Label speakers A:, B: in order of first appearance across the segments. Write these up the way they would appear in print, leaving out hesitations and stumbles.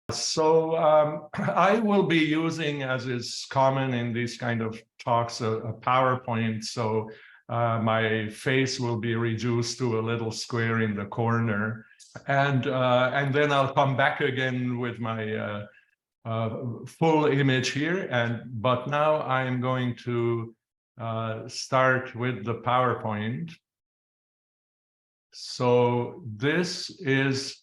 A: I will be using, as is common in these kind of talks, a PowerPoint. So my face will be reduced to a little square in the corner, and then I'll come back again with my full image here. But now I'm going to start with the PowerPoint. So this is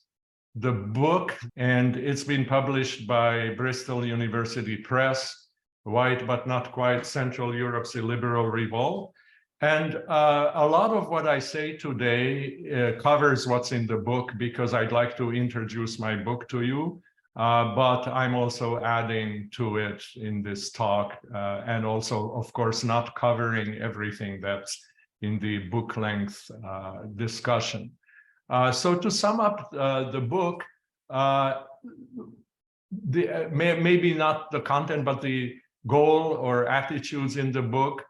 A: the book, and it's been published by Bristol University Press, White but Not Quite, Central Europe's Illiberal Revolt. And a lot of what I say today covers what's in the book, because I'd like to introduce my book to you, but I'm also adding to it in this talk, and also, of course, not covering everything that's in the book-length discussion. So to sum up the book, maybe not the content, but the goal or attitudes in the book.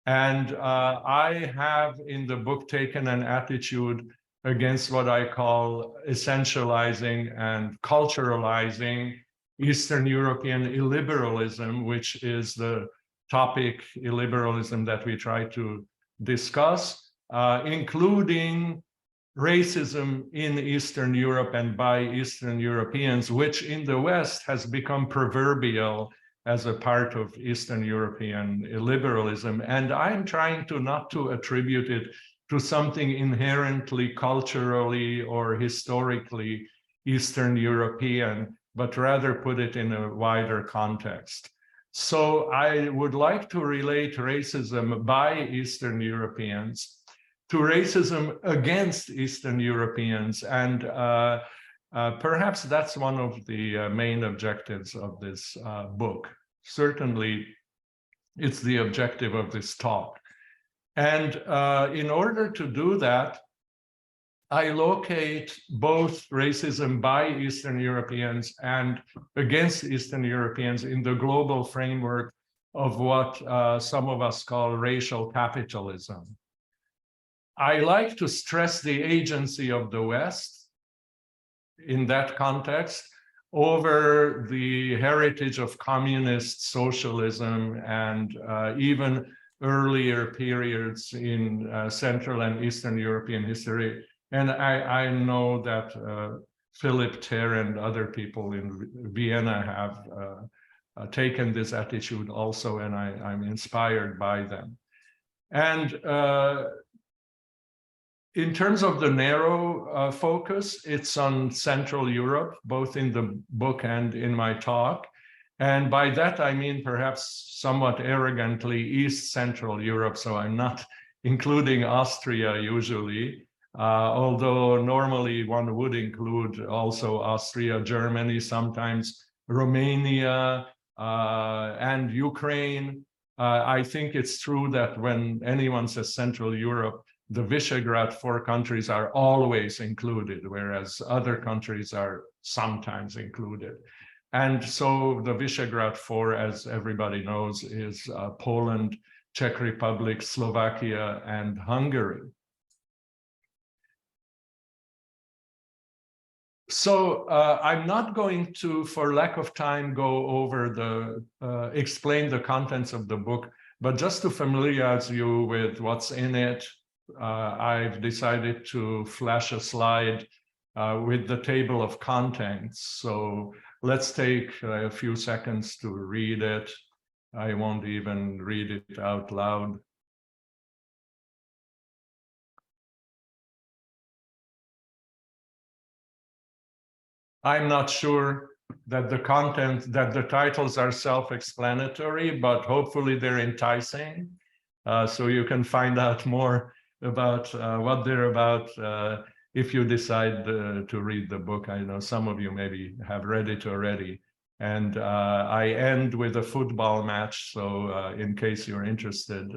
A: And I have in the book taken an attitude against what I call essentializing and culturalizing Eastern European illiberalism, which is the topic illiberalism that we try to discuss, including racism in Eastern Europe and by Eastern Europeans, which in the West has become proverbial as a part of Eastern European illiberalism. And I'm trying to not to attribute it to something inherently culturally or historically Eastern European, but rather put it in a wider context. So I would like to relate racism by Eastern Europeans to racism against Eastern Europeans. And perhaps that's one of the main objectives of this book. Certainly, it's the objective of this talk. And in order to do that, I locate both racism by Eastern Europeans and against Eastern Europeans in the global framework of what some of us call racial capitalism. I like to stress the agency of the West in that context over the heritage of communist socialism and even earlier periods in Central and Eastern European history. And I know that Philip Ter and other people in Vienna have taken this attitude also, and I'm inspired by them. And in terms of the narrow focus, it's on Central Europe, both in the book and in my talk. And by that, I mean perhaps somewhat arrogantly East Central Europe. So I'm not including Austria usually, although normally one would include also Austria, Germany, sometimes Romania, and Ukraine. I think it's true that when anyone says Central Europe, the Visegrad 4 countries are always included, whereas other countries are sometimes included. And so the Visegrad 4, as everybody knows, is Poland, Czech Republic, Slovakia, and Hungary. So I'm not going to, for lack of time, go over explain the contents of the book, but just to familiarize you with what's in it, I've decided to flash a slide with the table of contents. So let's take a few seconds to read it. I won't even read it out loud. I'm not sure that the titles are self-explanatory, but hopefully they're enticing. So you can find out more about what they're about if you decide to read the book. I know some of you maybe have read it already. And I end with a football match. So in case you're interested,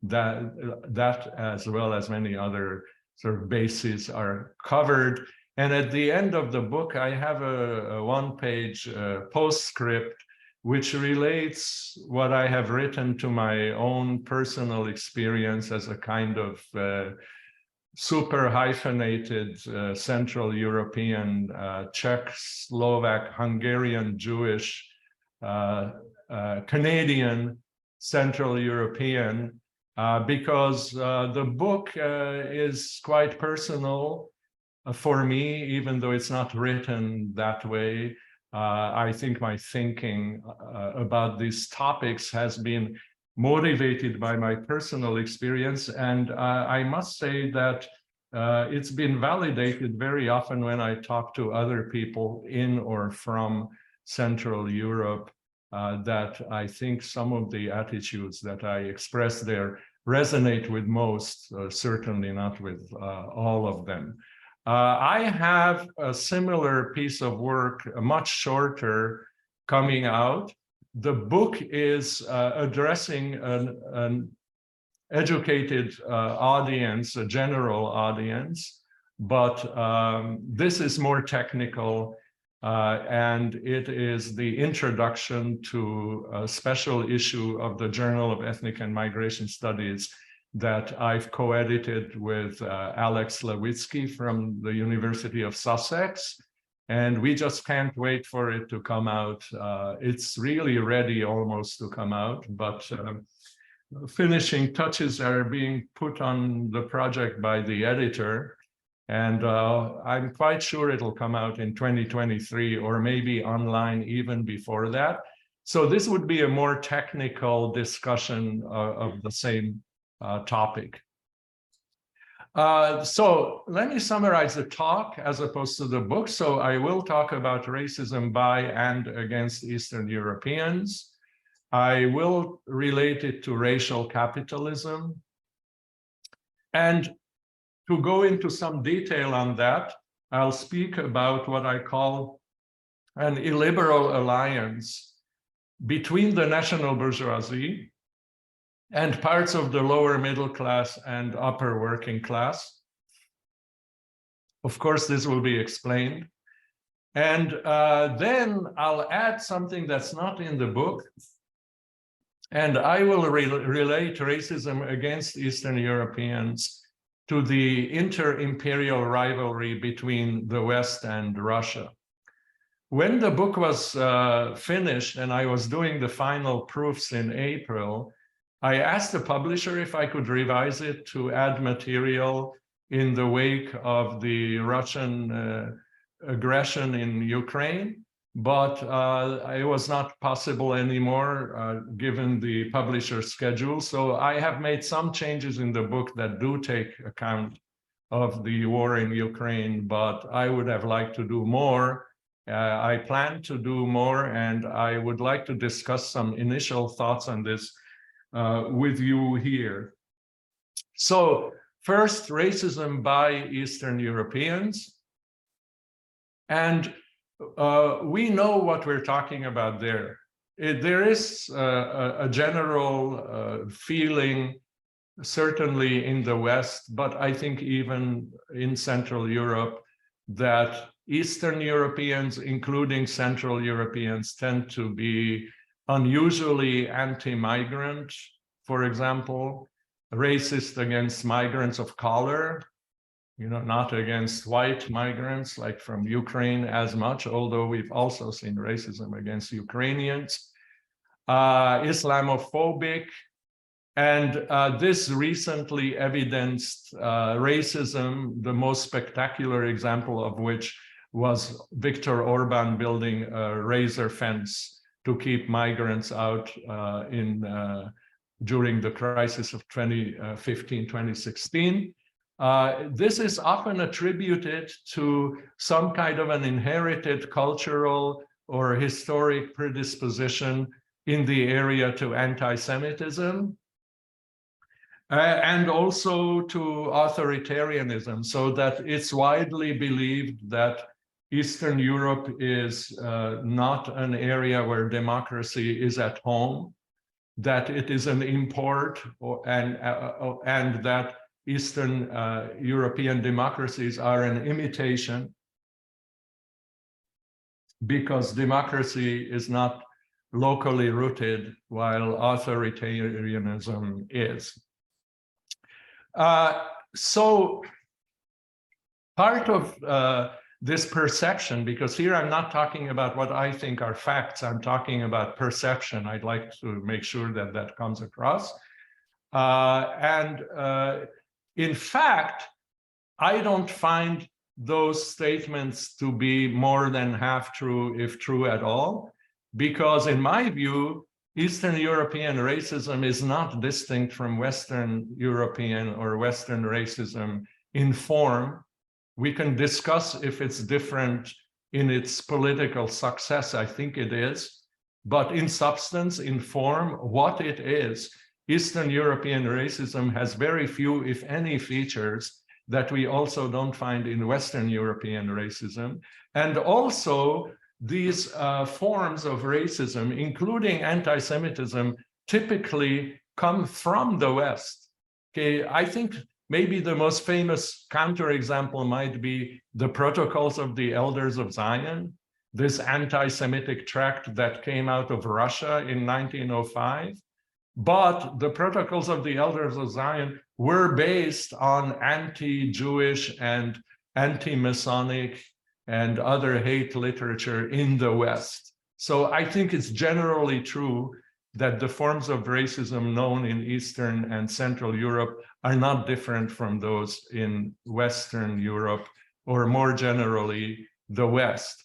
A: that as well as many other sort of bases are covered. And at the end of the book, I have a one-page postscript which relates what I have written to my own personal experience as a kind of super hyphenated Central European, Czech, Slovak, Hungarian, Jewish, Canadian, Central European, because the book is quite personal for me, even though it's not written that way. I think my thinking about these topics has been motivated by my personal experience. And I must say that it's been validated very often when I talk to other people in or from Central Europe, that I think some of the attitudes that I express there resonate with most, certainly not with all of them. I have a similar piece of work, much shorter, coming out. The book is addressing an educated audience, a general audience, but this is more technical, and it is the introduction to a special issue of the Journal of Ethnic and Migration Studies that I've co-edited with Alex Lewitsky from the University of Sussex. And we just can't wait for it to come out. It's really ready almost to come out, but finishing touches are being put on the project by the editor. And I'm quite sure it'll come out in 2023 or maybe online even before that. So this would be a more technical discussion of the same topic. So let me summarize the talk as opposed to the book. So I will talk about racism by and against Eastern Europeans. I will relate it to racial capitalism. And to go into some detail on that, I'll speak about what I call an illiberal alliance between the national bourgeoisie and parts of the lower middle class and upper working class. Of course, this will be explained. And then I'll add something that's not in the book. And I will relate racism against Eastern Europeans to the inter-imperial rivalry between the West and Russia. When the book was finished and I was doing the final proofs in April, I asked the publisher if I could revise it to add material in the wake of the Russian aggression in Ukraine, but it was not possible anymore given the publisher's schedule. So I have made some changes in the book that do take account of the war in Ukraine, but I would have liked to do more. I plan to do more, and I would like to discuss some initial thoughts on this with you here. So first, racism by Eastern Europeans. And we know what we're talking about there. There is a general feeling, certainly in the West, but I think even in Central Europe, that Eastern Europeans, including Central Europeans, tend to be unusually anti-migrant, for example, racist against migrants of color, not against white migrants like from Ukraine as much, although we've also seen racism against Ukrainians, Islamophobic, and this recently evidenced racism, the most spectacular example of which was Viktor Orban building a razor fence to keep migrants out during the crisis of 2015-2016. This is often attributed to some kind of an inherited cultural or historic predisposition in the area to anti-Semitism, and also to authoritarianism, so that it's widely believed that Eastern Europe is not an area where democracy is at home, that it is an import, and that Eastern European democracies are an imitation, because democracy is not locally rooted while authoritarianism is. So part of this perception, because here I'm not talking about what I think are facts, I'm talking about perception. I'd like to make sure that that comes across. In fact, I don't find those statements to be more than half true, if true at all, because in my view, Eastern European racism is not distinct from Western European or Western racism in form. We can discuss if it's different in its political success. I think it is. But in substance, in form, what it is, Eastern European racism has very few, if any, features that we also don't find in Western European racism. And also, these forms of racism, including anti-Semitism, typically come from the West. Okay, I think maybe the most famous counterexample might be the Protocols of the Elders of Zion, this anti-Semitic tract that came out of Russia in 1905. But the Protocols of the Elders of Zion were based on anti-Jewish and anti-Masonic and other hate literature in the West. So I think it's generally true that the forms of racism known in Eastern and Central Europe are not different from those in Western Europe, or more generally, the West.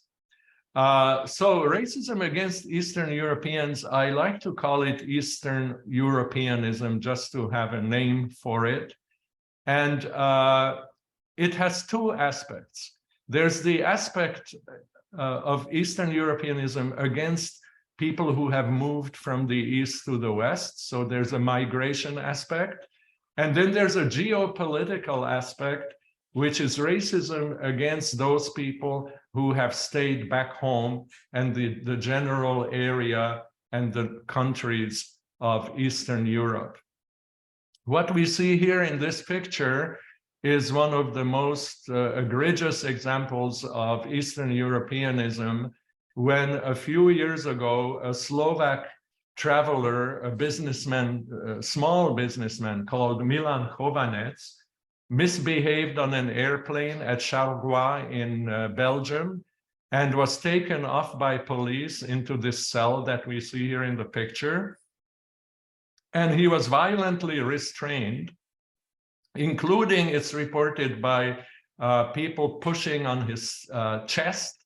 A: So racism against Eastern Europeans, I like to call it Eastern Europeanism, just to have a name for it. And it has two aspects. There's the aspect of Eastern Europeanism against people who have moved from the East to the West. So there's a migration aspect. And then there's a geopolitical aspect, which is racism against those people who have stayed back home and the general area and the countries of Eastern Europe. What we see here in this picture is one of the most egregious examples of Eastern Europeanism, when a few years ago, a Slovak traveler, a businessman, a small businessman called Milan Chovanec, misbehaved on an airplane at Charleroi in Belgium and was taken off by police into this cell that we see here in the picture. And he was violently restrained, including, it's reported, by people pushing on his chest,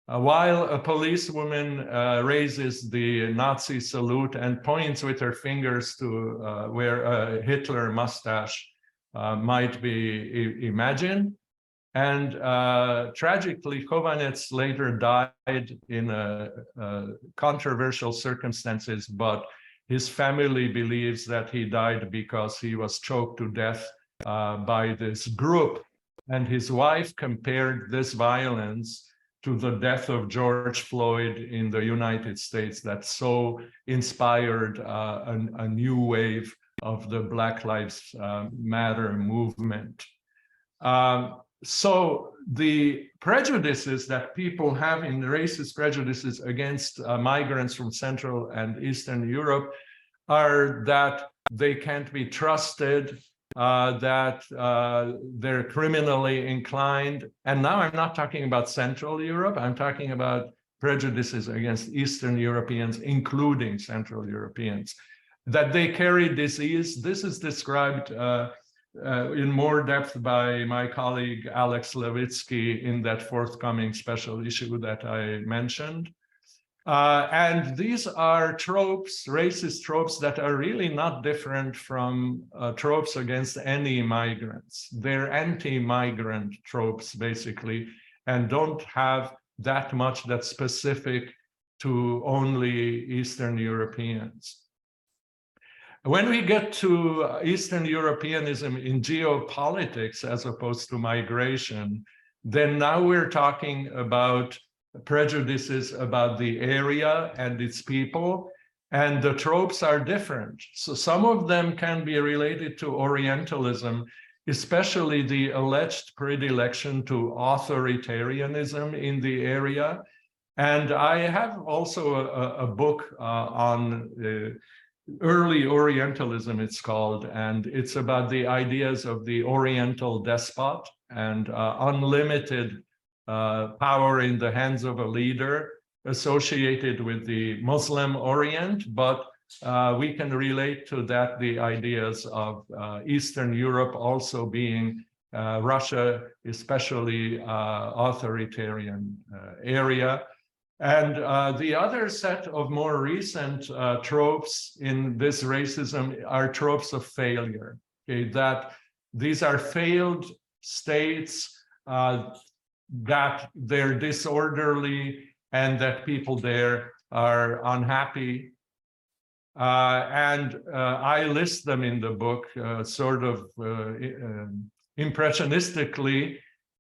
A: while a policewoman raises the Nazi salute and points with her fingers to where a Hitler mustache might be imagined. And tragically, Chovanec later died in controversial circumstances, but his family believes that he died because he was choked to death by this group. And his wife compared this violence to the death of George Floyd in the United States that so inspired a new wave of the Black Lives Matter movement. So the prejudices that people have, in racist prejudices against migrants from Central and Eastern Europe, are that they can't be trusted, that they're criminally inclined. And now I'm not talking about Central Europe, I'm talking about prejudices against Eastern Europeans, including Central Europeans, that they carry disease. This is described in more depth by my colleague Alex Levitsky in that forthcoming special issue that I mentioned. And these are tropes, racist tropes, that are really not different from tropes against any migrants. They're anti-migrant tropes, basically, and don't have that much that's specific to only Eastern Europeans. When we get to Eastern Europeanism in geopolitics as opposed to migration, then now we're talking about prejudices about the area and its people, and the tropes are different. So some of them can be related to Orientalism, especially the alleged predilection to authoritarianism in the area. And I have also a book on early Orientalism, it's called, and it's about the ideas of the Oriental despot and unlimited power in the hands of a leader associated with the Muslim Orient, but we can relate to that the ideas of Eastern Europe also being Russia, especially authoritarian area. And the other set of more recent tropes in this racism are tropes of failure, okay, that these are failed states, that they're disorderly, and that people there are unhappy. I list them in the book sort of impressionistically,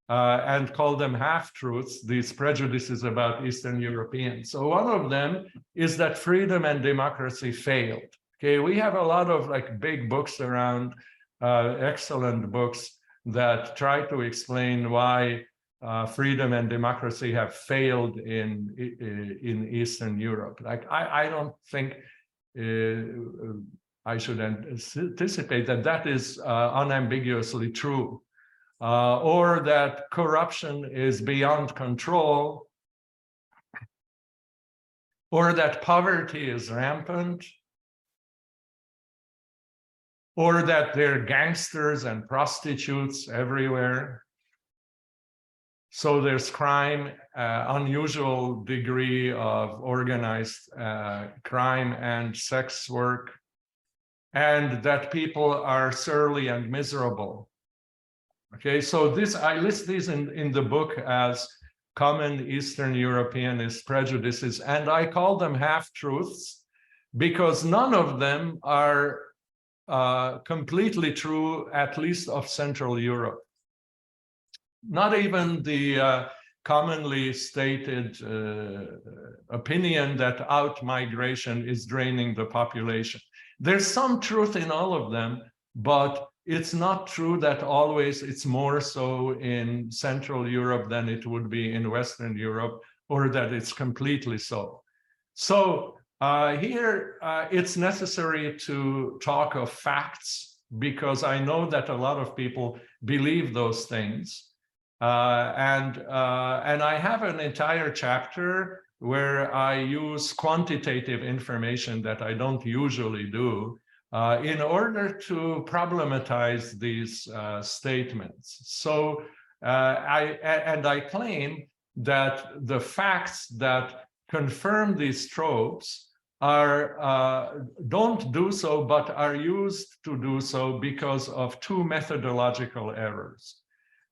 A: and call them half-truths, these prejudices about Eastern Europeans. So one of them is that freedom and democracy failed. Okay, we have a lot of like big books around, excellent books that try to explain why freedom and democracy have failed in Eastern Europe. Like I don't think I should anticipate that that is unambiguously true. Or that corruption is beyond control, or that poverty is rampant, or that there are gangsters and prostitutes everywhere. So there's crime, unusual degree of organized crime and sex work, and that people are surly and miserable. Okay, so this, I list these in the book as common Eastern Europeanist prejudices, and I call them half-truths because none of them are completely true, at least of Central Europe. Not even the commonly stated opinion that out-migration is draining the population. There's some truth in all of them, but it's not true that always it's more so in Central Europe than it would be in Western Europe, or that it's completely so. So here it's necessary to talk of facts, because I know that a lot of people believe those things. And I have an entire chapter where I use quantitative information that I don't usually do, in order to problematize these statements. So I claim that the facts that confirm these tropes are don't do so, but are used to do so because of two methodological errors.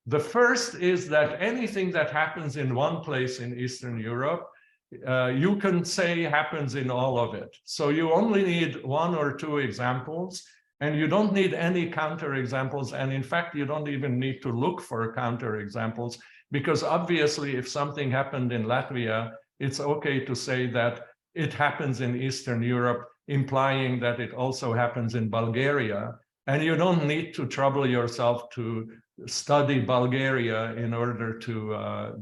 A: The first is that anything that happens in one place in Eastern Europe, you can say happens in all of it. So you only need one or two examples, and you don't need any counterexamples. And in fact, you don't even need to look for counterexamples, because obviously if something happened in Latvia, it's okay to say that it happens in Eastern Europe, implying that it also happens in Bulgaria. And you don't need to trouble yourself to study Bulgaria in order to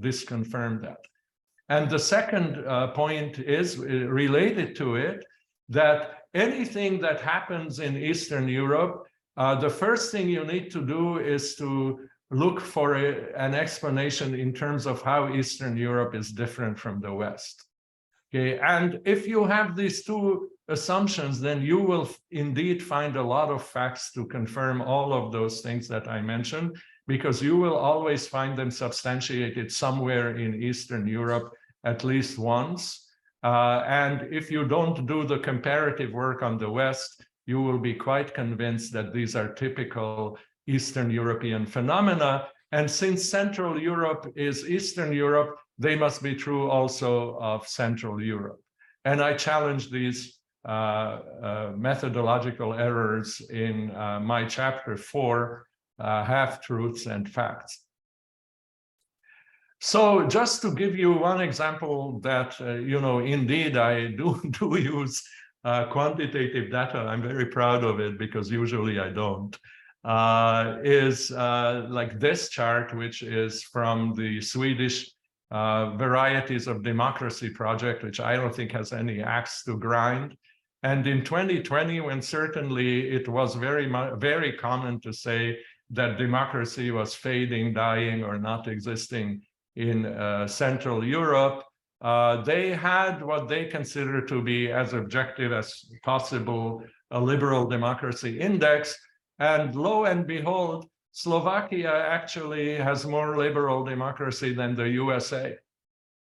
A: disconfirm that. And the second point is related to it, that anything that happens in Eastern Europe, the first thing you need to do is to look for an explanation in terms of how Eastern Europe is different from the West. Okay, and if you have these two assumptions, then you will indeed find a lot of facts to confirm all of those things that I mentioned, because you will always find them substantiated somewhere in Eastern Europe at least once. And if you don't do the comparative work on the West, you will be quite convinced that these are typical Eastern European phenomena. And since Central Europe is Eastern Europe, they must be true also of Central Europe. And I challenge these methodological errors in my chapter 4, half-truths and facts. So just to give you one example that, you know, indeed I do use quantitative data, I'm very proud of it because usually I don't, is like this chart, which is from the Swedish Varieties of Democracy project, which I don't think has any axe to grind. And in 2020, when certainly it was very common to say that democracy was fading, dying, or not existing in Central Europe. They had what they consider to be as objective as possible a liberal democracy index. And lo and behold, Slovakia actually has more liberal democracy than the USA.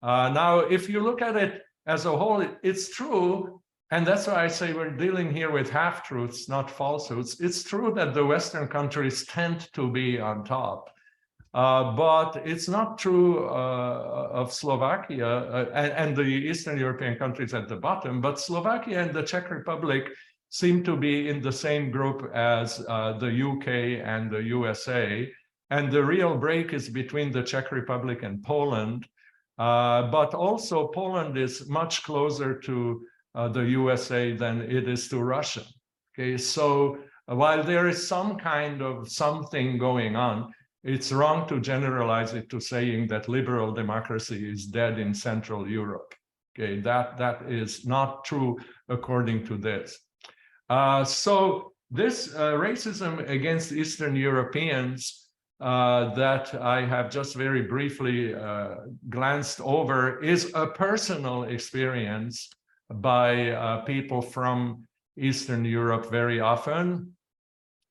A: Now, if you look at it as a whole, it's true. And that's why I say we're dealing here with half-truths, not falsehoods. It's true that the Western countries tend to be on top. But it's not true of Slovakia and the Eastern European countries at the bottom, but Slovakia and the Czech Republic seem to be in the same group as the UK and the USA. And the real break is between the Czech Republic and Poland. But also Poland is much closer to the USA than it is to Russia. Okay, so while there is some kind of something going on, it's wrong to generalize it to saying that liberal democracy is dead in Central Europe. Okay, that is not true according to this. So this racism against Eastern Europeans that I have just very briefly glanced over is a personal experience by people from Eastern Europe very often.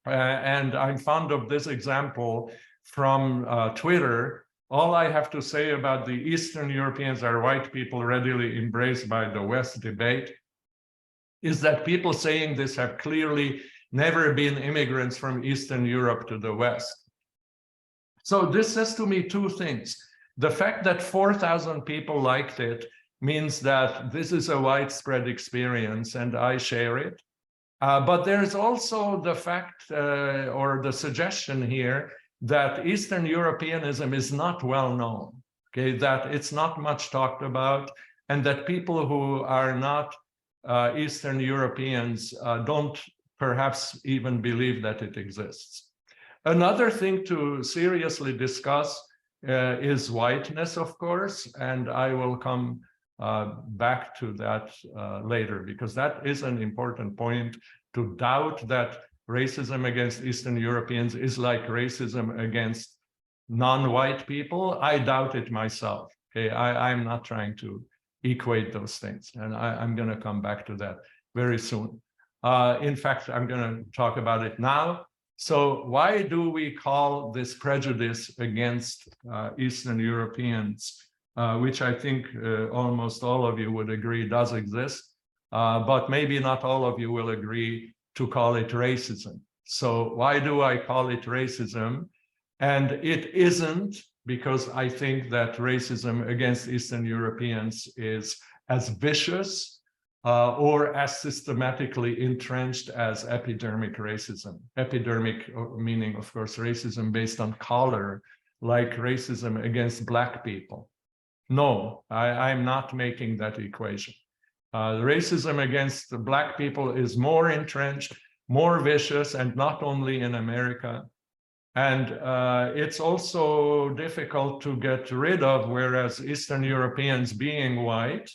A: And I'm fond of this example from Twitter. All I have to say about the Eastern Europeans are white people readily embraced by the West debate is that people saying this have clearly never been immigrants from Eastern Europe to the West. So this says to me two things. The fact that 4,000 people liked it means that this is a widespread experience and I share it. But there's also the fact or the suggestion here that Eastern Europeanism is not well known, okay, that it's not much talked about, and that people who are not Eastern Europeans don't perhaps even believe that it exists. Another thing to seriously discuss is whiteness, of course, and I will come back to that later, because that is an important point. To doubt that racism against Eastern Europeans is like racism against non-white people, I doubt it myself. Okay, I'm not trying to equate those things, and I'm going to come back to that very soon. In fact, I'm going to talk about it now. So why do we call this prejudice against Eastern Europeans, which I think almost all of you would agree does exist, but maybe not all of you will agree to call it racism. So why do I call it racism? And it isn't because I think that racism against Eastern Europeans is as vicious or as systematically entrenched as epidermic racism. Epidermic meaning, of course, racism based on color, like racism against Black people. No, I'm not making that equation. Racism against the Black people is more entrenched, more vicious, and not only in America. And it's also difficult to get rid of, whereas Eastern Europeans, being white,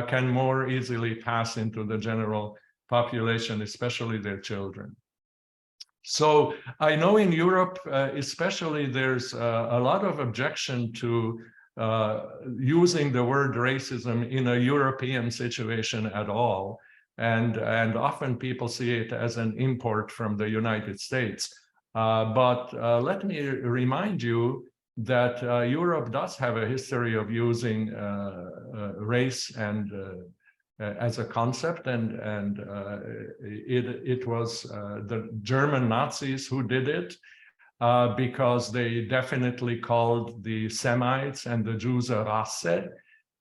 A: can more easily pass into the general population, especially their children. So I know in Europe, especially, there's a lot of objection to using the word racism in a European situation at all. And often people see it as an import from the United States. But let me remind you that Europe does have a history of using race and as a concept, and it was the German Nazis who did it, because they definitely called the Semites and the Jews a Rasse,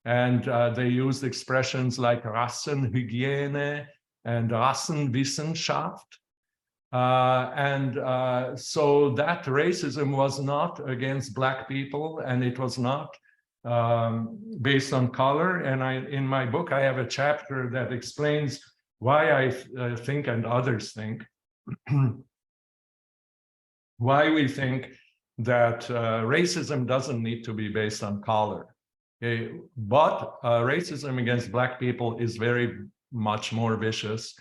A: and they used expressions like Rassenhygiene and Rassenwissenschaft. So that racism was not against Black people, and it was not based on color. And in my book, I have a chapter that explains why I think, and others think, why we think that racism doesn't need to be based on color. Okay? But racism against Black people is very much more vicious.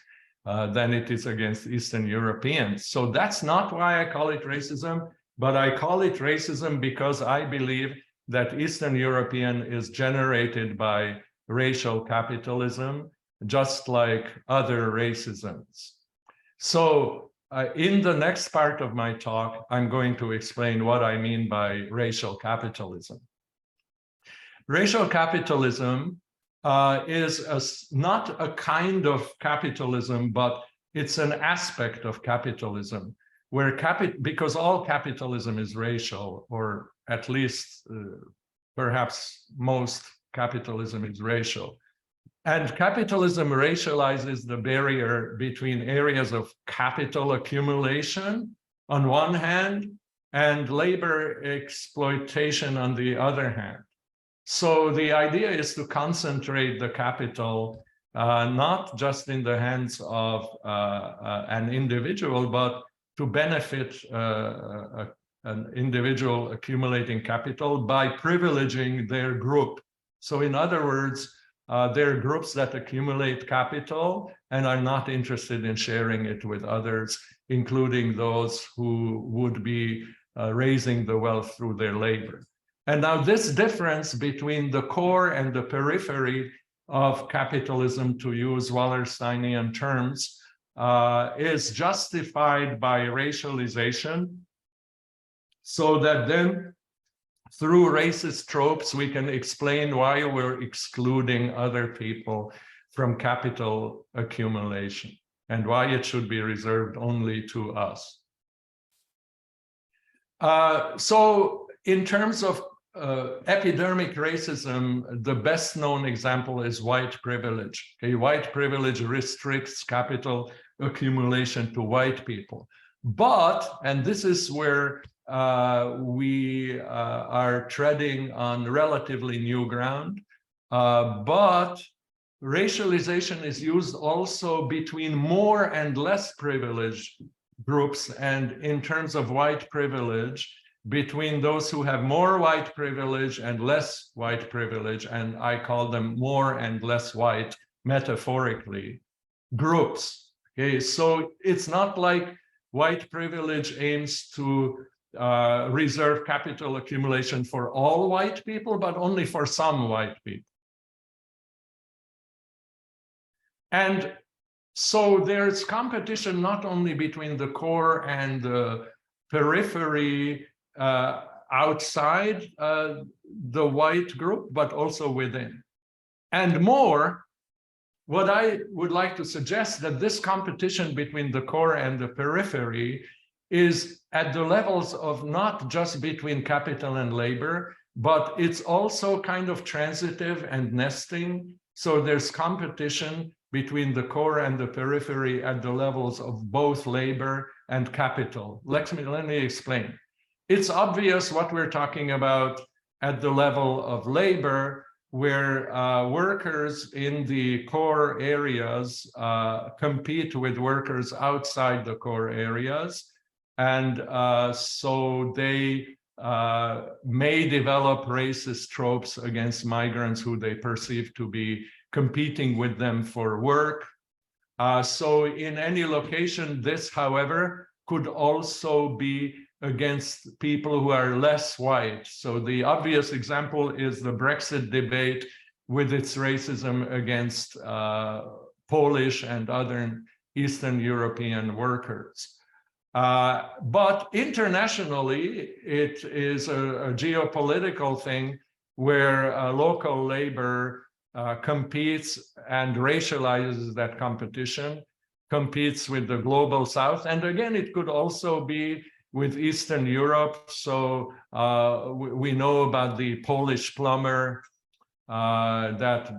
A: than it is against Eastern Europeans. So that's not why I call it racism, but I call it racism because I believe that Eastern European is generated by racial capitalism, just like other racisms. So in the next part of my talk, I'm going to explain what I mean by racial capitalism. Racial capitalism is not a kind of capitalism, but it's an aspect of capitalism, where because all capitalism is racial, or at least perhaps most capitalism is racial. And capitalism racializes the barrier between areas of capital accumulation on one hand and labor exploitation on the other hand. So the idea is to concentrate the capital not just in the hands of an individual, but to benefit an individual accumulating capital by privileging their group. So in other words, there are groups that accumulate capital and are not interested in sharing it with others, including those who would be raising the wealth through their labor. And now this difference between the core and the periphery of capitalism, to use Wallersteinian terms, is justified by racialization, so that then through racist tropes, we can explain why we're excluding other people from capital accumulation and why it should be reserved only to us. So in terms of epidermic racism, the best known example is white privilege. Okay, white privilege restricts capital accumulation to white people. But, and this is where we are treading on relatively new ground, but racialization is used also between more and less privileged groups, and in terms of white privilege, between those who have more white privilege and less white privilege, and I call them more and less white, metaphorically, groups. Okay, so it's not like white privilege aims to reserve capital accumulation for all white people, but only for some white people. And so there's competition not only between the core and the periphery outside the white group, but also within. And more, what I would like to suggest that this competition between the core and the periphery is at the levels of not just between capital and labor, but it's also kind of transitive and nesting. So there's competition between the core and the periphery at the levels of both labor and capital. Let me explain. It's obvious what we're talking about at the level of labor, where workers in the core areas compete with workers outside the core areas. And so they may develop racist tropes against migrants who they perceive to be competing with them for work. So in any location, this, however, could also be against people who are less white. So the obvious example is the Brexit debate with its racism against Polish and other Eastern European workers. But internationally, it is a geopolitical thing where local labor competes and racializes that competition, competes with the global South. And again, it could also be with Eastern Europe. So we know about the Polish plumber, that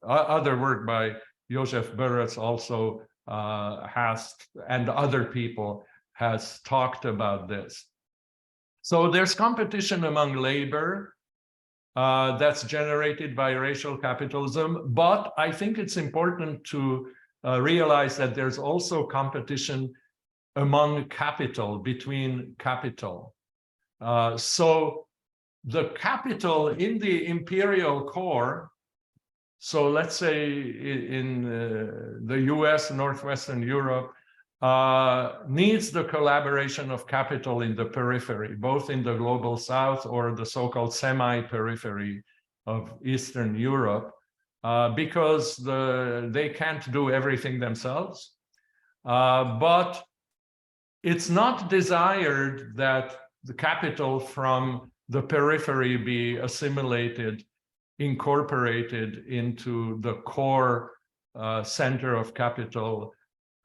A: other work by Joseph Burrus also has, and other people has talked about this. So there's competition among labor that's generated by racial capitalism, but I think it's important to realize that there's also competition among capital, between capital. So the capital in the imperial core So let's say in the US, Northwestern Europe, needs the collaboration of capital in the periphery, both in the global south or the so-called semi-periphery of Eastern Europe, because they can't do everything themselves. But it's not desired that the capital from the periphery be assimilated, incorporated into the core center of capital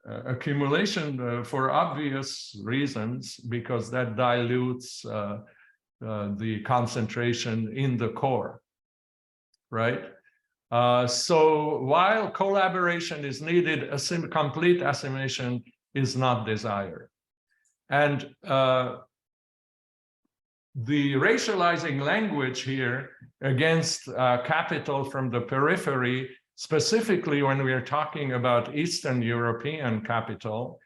A: accumulation for obvious reasons, because that dilutes the concentration in the core, right? So while collaboration is needed, complete assimilation is not desired. And the racializing language here against capital from the periphery, specifically when we are talking about Eastern European capital,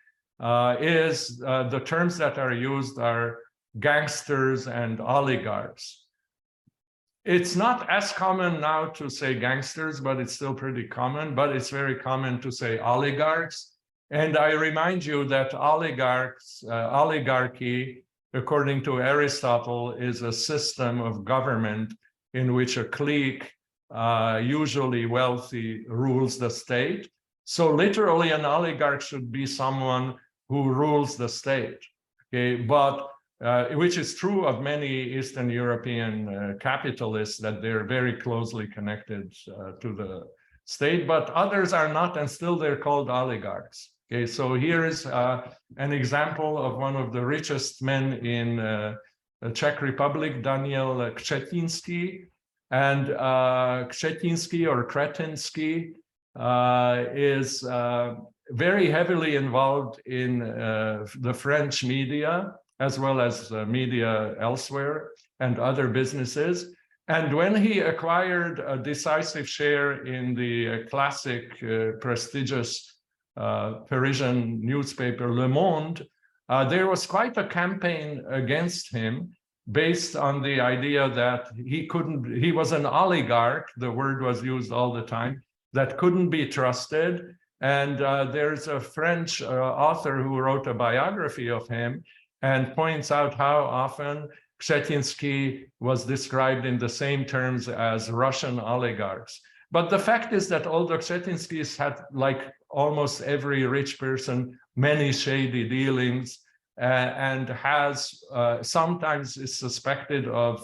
A: is the terms that are used are gangsters and oligarchs. It's not as common now to say gangsters, but it's still pretty common, but it's very common to say oligarchs. And I remind you that oligarchy, according to Aristotle, is a system of government in which a clique, usually wealthy, rules the state. So literally an oligarch should be someone who rules the state, okay? But which is true of many Eastern European capitalists, that they're very closely connected to the state, but others are not, and still they're called oligarchs. Okay, so here is an example of one of the richest men in the Czech Republic, Daniel Křetínský. And Křetínský or Kretinsky is very heavily involved in the French media, as well as media elsewhere and other businesses. And when he acquired a decisive share in the classic, prestigious Parisian newspaper Le Monde, there was quite a campaign against him based on the idea that he was an oligarch, the word was used all the time, that couldn't be trusted. And there's a French author who wrote a biography of him and points out how often Křetínský was described in the same terms as Russian oligarchs. But the fact is that although Křetínský's had, like almost every rich person, many shady dealings, and has sometimes is suspected of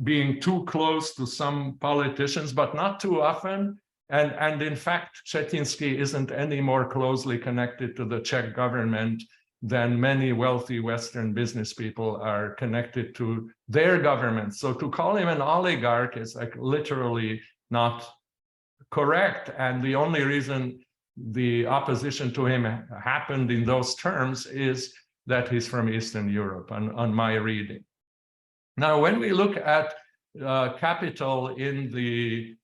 A: being too close to some politicians, but not too often. And in fact, Křetínský isn't any more closely connected to the Czech government than many wealthy Western business people are connected to their government. So to call him an oligarch is like literally not correct. And the only reason the opposition to him happened in those terms is that he's from Eastern Europe, on my reading. Now, when we look at capital in the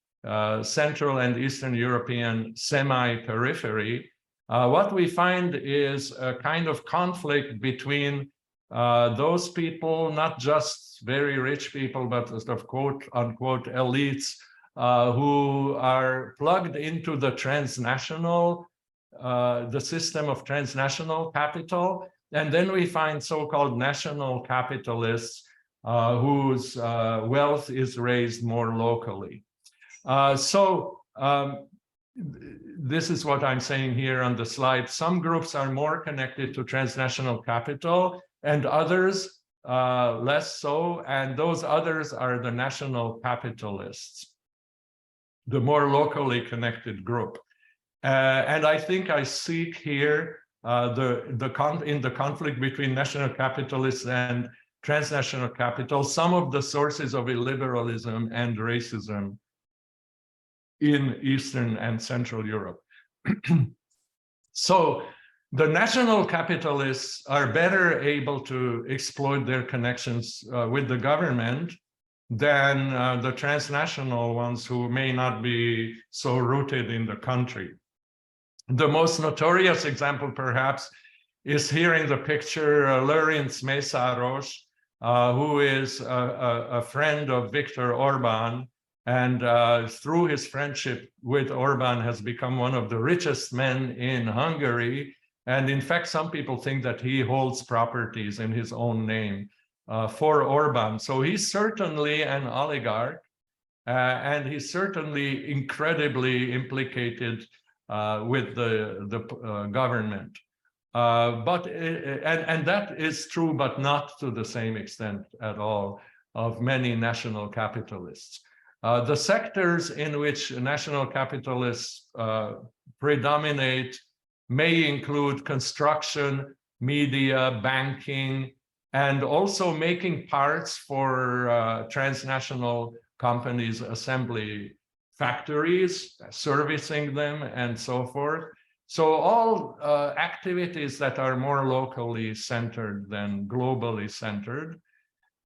A: Central and Eastern European semi-periphery, what we find is a kind of conflict between those people, not just very rich people, but sort of quote-unquote elites, who are plugged into the transnational, the system of transnational capital. And then we find so-called national capitalists whose wealth is raised more locally. This is what I'm saying here on the slide. Some groups are more connected to transnational capital and others less so. And those others are the national capitalists, the more locally connected group. And I think I seek here in the conflict between national capitalists and transnational capital, some of the sources of illiberalism and racism in Eastern and Central Europe. So the national capitalists are better able to exploit their connections with the government than the transnational ones who may not be so rooted in the country. The most notorious example, perhaps, is here in the picture, Lőrinc Mészáros, who is a friend of Viktor Orban, and through his friendship with Orban has become one of the richest men in Hungary. And in fact, some people think that he holds properties in his own name for Orban. So he's certainly an oligarch, and he's certainly incredibly implicated with the government. And that is true, but not to the same extent at all of many national capitalists. The sectors in which national capitalists predominate may include construction, media, banking, and also making parts for transnational companies' assembly factories, servicing them, and so forth. So all activities that are more locally centered than globally centered.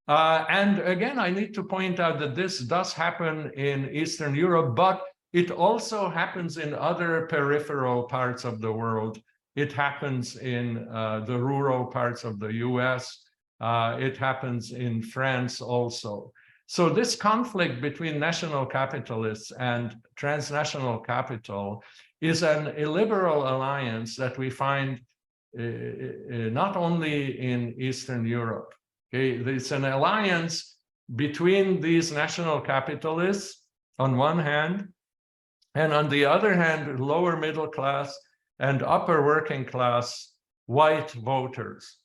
A: And again, I need to point out that this does happen in Eastern Europe, but it also happens in other peripheral parts of the world. It happens in the rural parts of the US. It happens in France also. So this conflict between national capitalists and transnational capital is an illiberal alliance that we find not only in Eastern Europe. Okay, it's an alliance between these national capitalists on one hand, and on the other hand, lower middle class and upper working class white voters.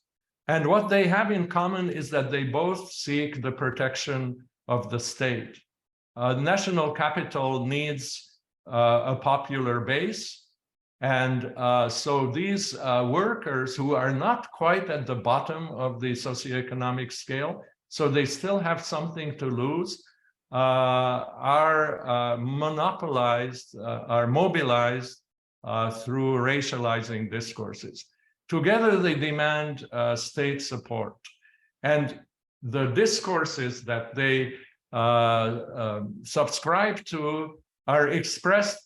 A: And what they have in common is that they both seek the protection of the state. National capital needs a popular base. And so these workers who are not quite at the bottom of the socioeconomic scale, so they still have something to lose, are monopolized, are mobilized through racializing discourses. Together, they demand state support. And the discourses that they subscribe to are expressed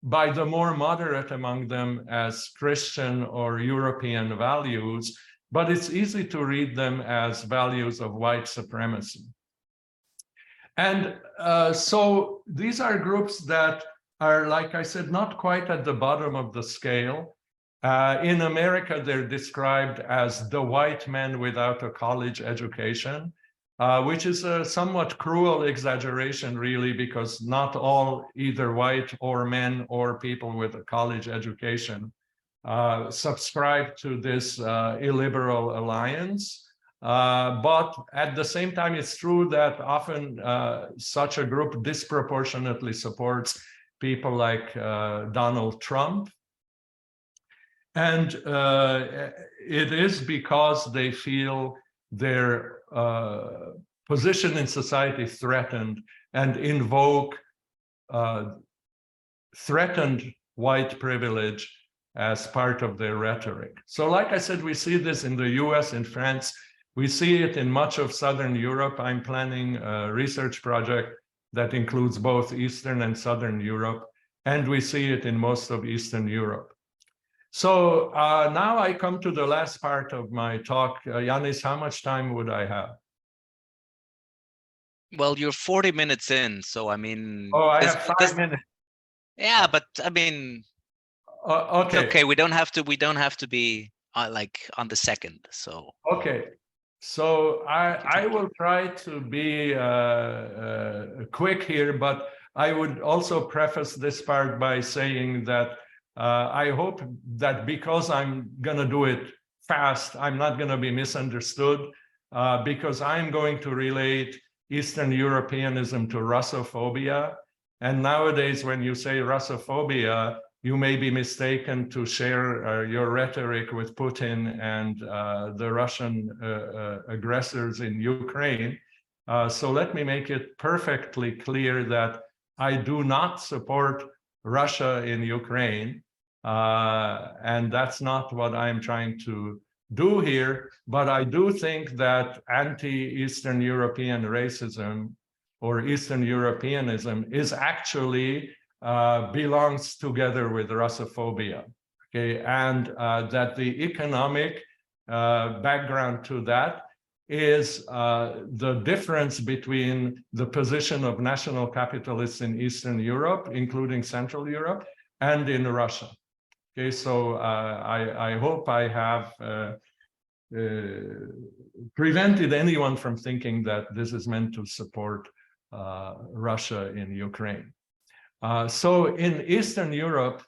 A: by the more moderate among them as Christian or European values, but it's easy to read them as values of white supremacy. And so these are groups that are, like I said, not quite at the bottom of the scale. In America, they're described as the white men without a college education, which is a somewhat cruel exaggeration, really, because not all either white or men or people with a college education subscribe to this illiberal alliance. But at the same time, it's true that often such a group disproportionately supports people like Donald Trump. And it is because they feel their position in society threatened and invoke threatened white privilege as part of their rhetoric. So like I said, we see this in the US, in France. We see it in much of Southern Europe. I'm planning a research project that includes both Eastern and Southern Europe, and we see it in most of Eastern Europe. So now I come to the last part of my talk. Yanis, how much time would I have?
B: Well, you're 40 minutes in, so I mean...
A: Oh, I have 5 minutes.
B: Yeah, but I mean...
A: Okay.
B: It's okay, we don't have to be like on the second, so...
A: Okay. So I will try to be quick here, but I would also preface this part by saying that I hope that because I'm going to do it fast, I'm not going to be misunderstood, because I'm going to relate Eastern Europeanism to Russophobia. And nowadays, when you say Russophobia, you may be mistaken to share your rhetoric with Putin and the Russian aggressors in Ukraine. So let me make it perfectly clear that I do not support Russia in Ukraine, and that's not what I'm trying to do here. But I do think that anti-Eastern European racism or Eastern Europeanism is actually belongs together with Russophobia, okay, and that the economic background to that is the difference between the position of national capitalists in Eastern Europe, including Central Europe, and in Russia. Okay, so I hope I have prevented anyone from thinking that this is meant to support Russia in Ukraine. So in Eastern Europe,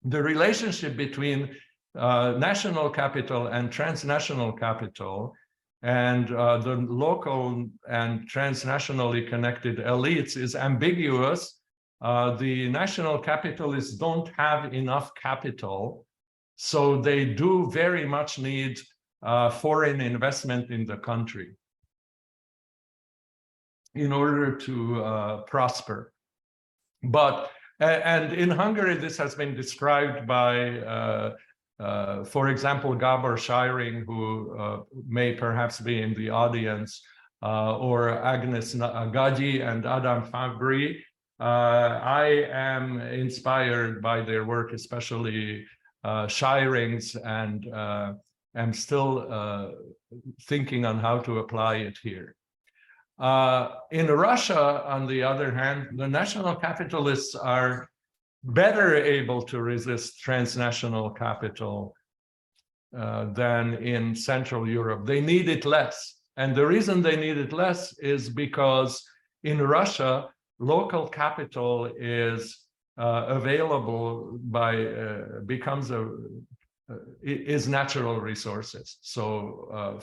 A: the relationship between national capital and transnational capital and the local and transnationally connected elites is ambiguous. The national capitalists don't have enough capital, so they do very much need foreign investment in the country in order to prosper. But, and in Hungary, this has been described by, for example, Gábor Scheiring, who may perhaps be in the audience, or Agnes Gagyi and Adam Fabry. I am inspired by their work, especially Scheiring's, and am still thinking on how to apply it here. In Russia, on the other hand, the national capitalists are better able to resist transnational capital than in Central Europe. They need it less. And the reason they need it less is because in Russia, local capital is available by, is natural resources. So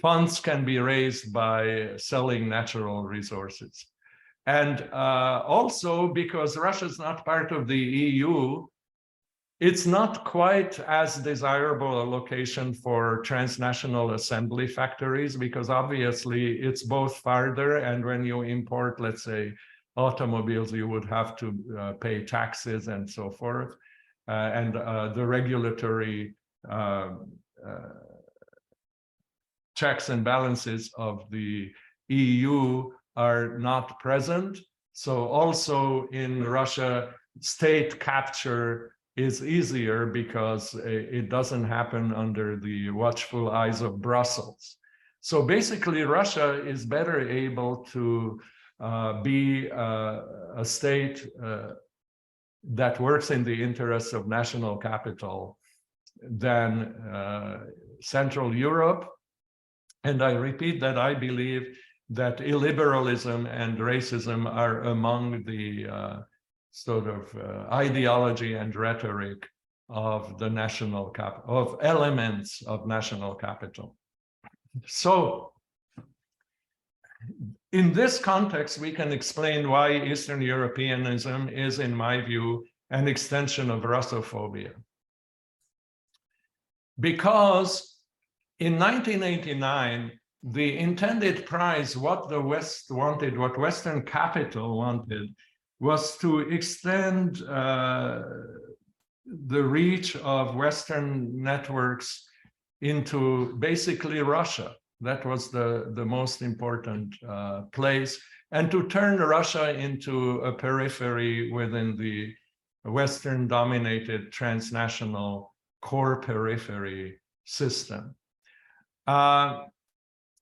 A: funds can be raised by selling natural resources. And also because Russia is not part of the EU, it's not quite as desirable a location for transnational assembly factories, because obviously it's both farther, and when you import, let's say, automobiles, you would have to pay taxes and so forth. And the regulatory checks and balances of the EU are not present. So also in Russia, state capture is easier because it doesn't happen under the watchful eyes of Brussels. So basically, Russia is better able to be a state that works in the interests of national capital than Central Europe. And I repeat that I believe that illiberalism and racism are among the sort of ideology and rhetoric of the national capital, of elements of national capital. So in this context, we can explain why Eastern Europeanism is, in my view, an extension of Russophobia. Because in 1989, the intended prize, what the West wanted, what Western capital wanted, was to extend the reach of Western networks into basically Russia. That was the most important place, and to turn Russia into a periphery within the Western-dominated transnational core periphery system.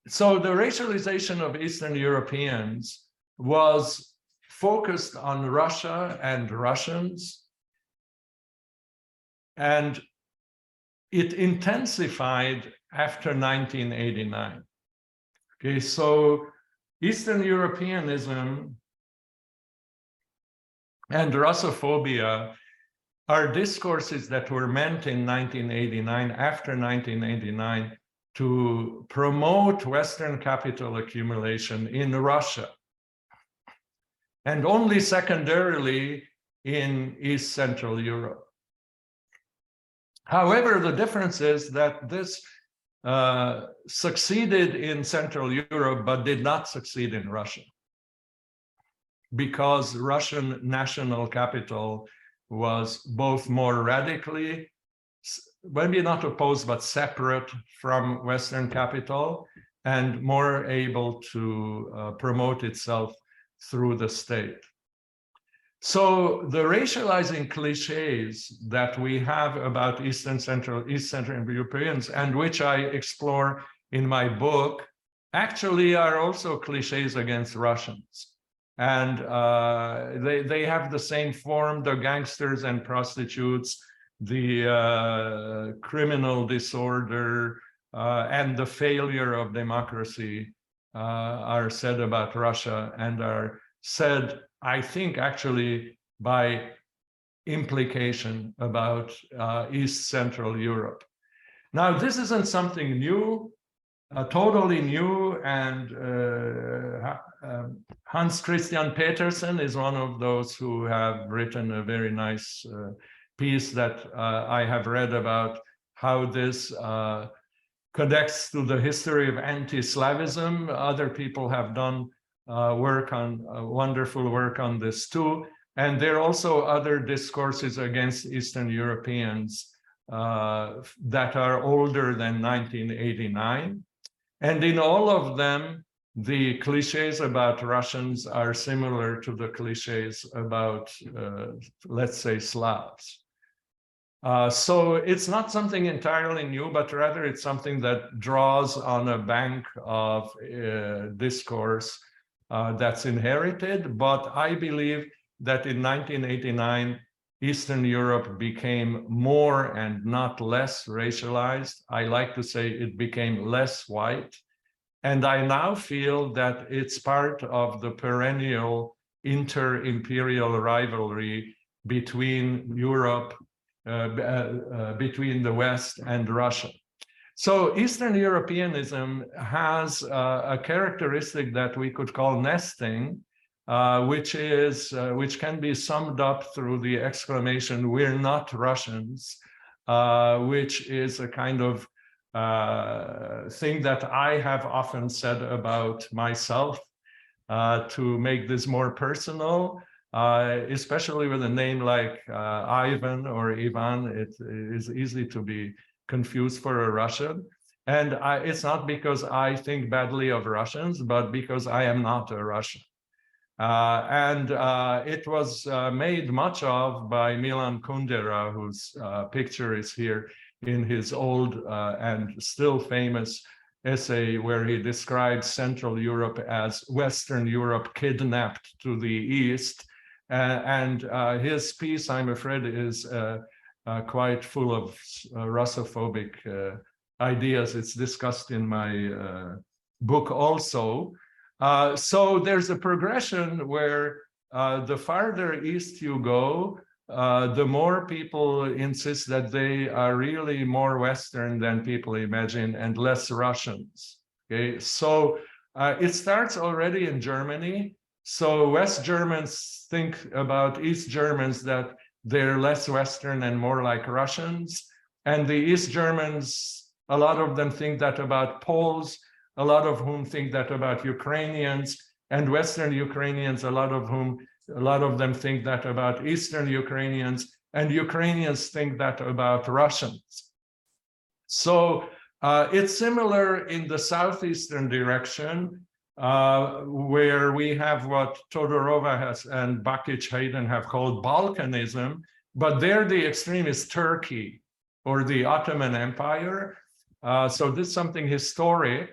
A: So the racialization of Eastern Europeans was focused on Russia and Russians, and it intensified after 1989. Okay, so Eastern Europeanism and Russophobia are discourses that were meant in 1989, after 1989, to promote Western capital accumulation in Russia, and only secondarily in East Central Europe. However, the difference is that this succeeded in Central Europe, but did not succeed in Russia, because Russian national capital was both more radically, maybe not opposed, but separate from Western capital, and more able to promote itself through the state. So the racializing cliches that we have about East Central Europeans, and which I explore in my book actually are also cliches against Russians. And they have the same form, the gangsters and prostitutes, the criminal disorder, and the failure of democracy are said about Russia, and are said, I think, actually by implication about East Central Europe. Now, this isn't something new, totally new, and Hans Christian Petersen is one of those who have written a very nice piece that I have read about how this connects to the history of anti-Slavism. Other people have done wonderful work on this too. And there are also other discourses against Eastern Europeans that are older than 1989. And in all of them, the cliches about Russians are similar to the cliches about, let's say, Slavs. So it's not something entirely new, but rather it's something that draws on a bank of discourse that's inherited. But I believe that in 1989, Eastern Europe became more and not less racialized. I like to say it became less white. And I now feel that it's part of the perennial inter-imperial rivalry between Europe, between the West and Russia. So Eastern Europeanism has a characteristic that we could call nesting, which can be summed up through the exclamation, "We're not Russians," which is a kind of thing that I have often said about myself to make this more personal, especially with a name like Ivan or Ivan. It is easy to be confused for a Russian. And it's not because I think badly of Russians, but because I am not a Russian. It was made much of by Milan Kundera, whose picture is here in his old and still famous essay where he describes Central Europe as Western Europe kidnapped to the East. His piece, I'm afraid, is quite full of Russophobic ideas. It's discussed in my book also. So there's a progression where the farther east you go, the more people insist that they are really more Western than people imagine and less Russians. Okay, so it starts already in Germany. So West Germans think about East Germans that they're less Western and more like Russians. And the East Germans, a lot of them think that about Poles, a lot of whom think that about Ukrainians, and Western Ukrainians, a lot of them think that about Eastern Ukrainians, and Ukrainians think that about Russians. So it's similar in the southeastern direction, where we have what Todorova and Bakic Hayden have called Balkanism, but there the extreme is Turkey or the Ottoman Empire. So this is something historic,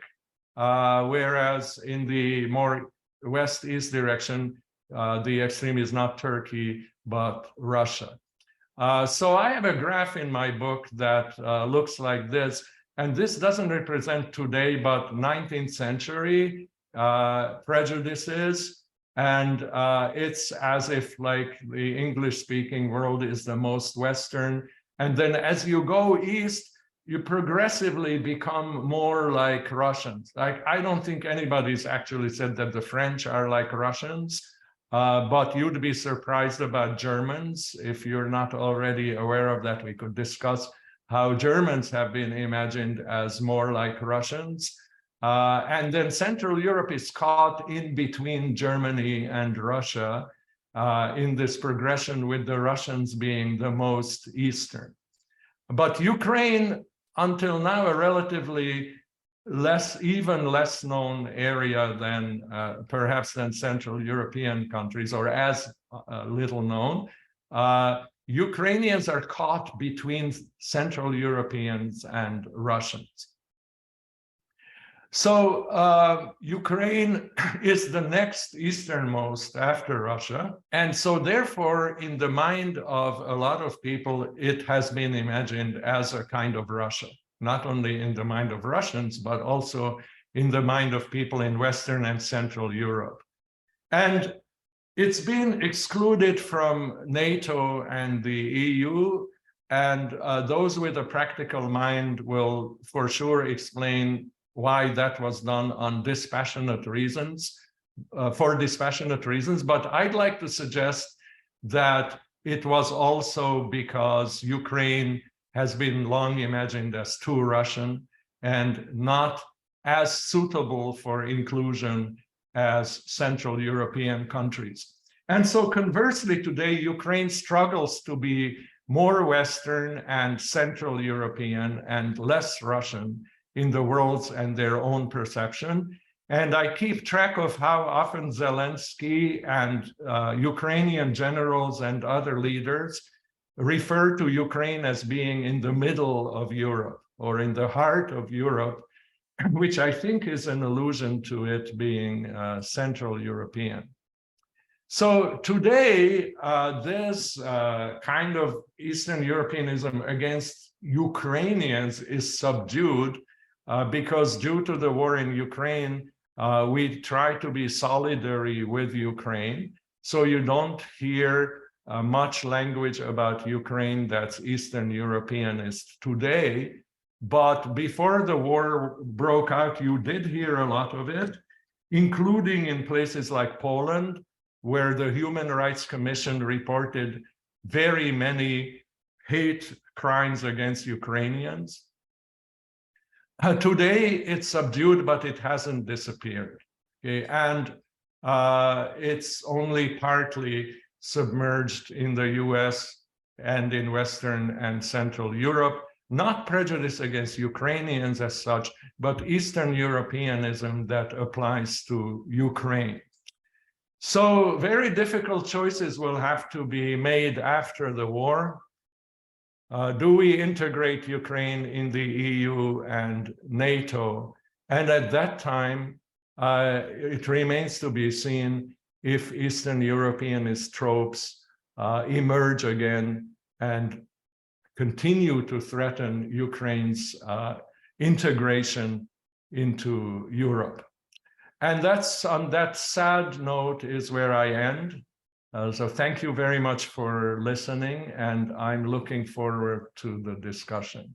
A: whereas in the more west-east direction, the extreme is not Turkey, but Russia. So I have a graph in my book that looks like this, and this doesn't represent today, but 19th century prejudices. And it's as if like the English-speaking world is the most Western. And then as you go east, you progressively become more like Russians. Like, I don't think anybody's actually said that the French are like Russians, but you'd be surprised about Germans. If you're not already aware of that, we could discuss how Germans have been imagined as more like Russians. And then Central Europe is caught in between Germany and Russia in this progression, with the Russians being the most Eastern. But Ukraine, until now, a relatively even less known area than perhaps than Central European countries, or as little known. Ukrainians are caught between Central Europeans and Russians. So Ukraine is the next easternmost after Russia. And so therefore, in the mind of a lot of people, it has been imagined as a kind of Russia, not only in the mind of Russians, but also in the mind of people in Western and Central Europe. And it's been excluded from NATO and the EU, and those with a practical mind will for sure explain why that was done on dispassionate reasons, for dispassionate reasons. But I'd like to suggest that it was also because Ukraine has been long imagined as too Russian and not as suitable for inclusion as Central European countries. And so conversely, today, Ukraine struggles to be more Western and Central European and less Russian in the world's and their own perception. And I keep track of how often Zelensky and Ukrainian generals and other leaders refer to Ukraine as being in the middle of Europe or in the heart of Europe, which I think is an allusion to it being Central European. So today, this kind of Eastern Europeanism against Ukrainians is subdued because due to the war in Ukraine, we try to be solidary with Ukraine. So you don't hear much language about Ukraine that's Eastern Europeanist today. But before the war broke out, you did hear a lot of it, including in places like Poland, where the Human Rights Commission reported very many hate crimes against Ukrainians. Today, it's subdued, but it hasn't disappeared. Okay? And it's only partly submerged in the US and in Western and Central Europe. Not prejudice against Ukrainians as such, but Eastern Europeanism that applies to Ukraine. So very difficult choices will have to be made after the war. Do we integrate Ukraine in the EU and NATO? And at that time, it remains to be seen if Eastern Europeanist tropes emerge again and continue to threaten Ukraine's integration into Europe. And that's on that sad note is where I end. So thank you very much for listening, and I'm looking forward to the discussion.